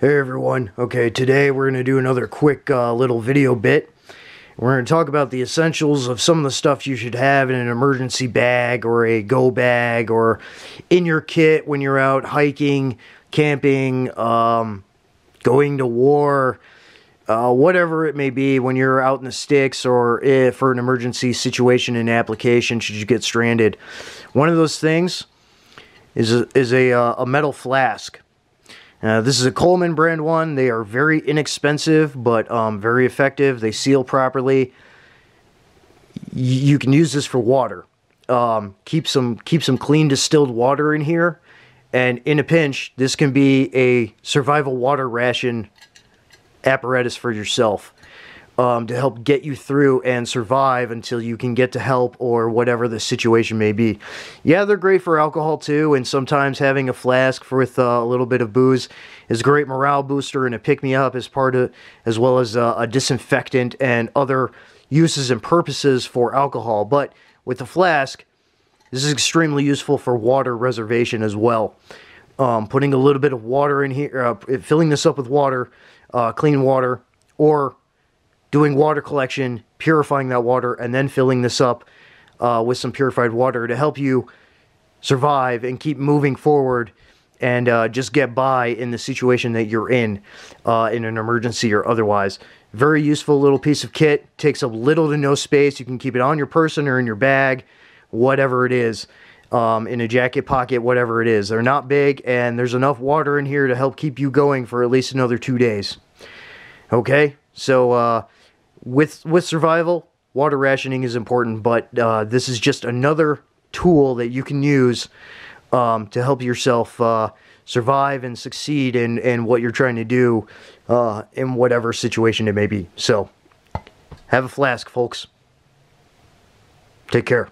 Hey everyone, okay, today we're going to do another quick little video bit. We're going to talk about the essentials of some of the stuff you should have in an emergency bag or a go bag or in your kit when you're out hiking, camping, going to war, whatever it may be when you're out in the sticks or for an emergency situation and application should you get stranded. One of those things is a metal flask. This is a Coleman brand one. They are very inexpensive, but very effective. They seal properly. You can use this for water. Keep some clean distilled water in here, and in a pinch, this can be a survival water ration apparatus for yourself to help get you through and survive until you can get to help or whatever the situation may be. Yeah, they're great for alcohol too, and sometimes having a flask with a little bit of booze is a great morale booster and a pick-me-up as well as a disinfectant and other uses and purposes for alcohol. But with the flask, this is extremely useful for water reservation as well. Putting a little bit of water in here, filling this up with water, clean water, or doing water collection, purifying that water, and then filling this up with some purified water to help you survive and keep moving forward and just get by in the situation that you're in an emergency or otherwise. Very useful little piece of kit. Takes up little to no space. You can keep it on your person or in your bag, whatever it is, in a jacket pocket, whatever it is. They're not big, and there's enough water in here to help keep you going for at least another 2 days. Okay, so with survival, water rationing is important, but this is just another tool that you can use to help yourself survive and succeed in what you're trying to do in whatever situation it may be. So, have a flask, folks. Take care.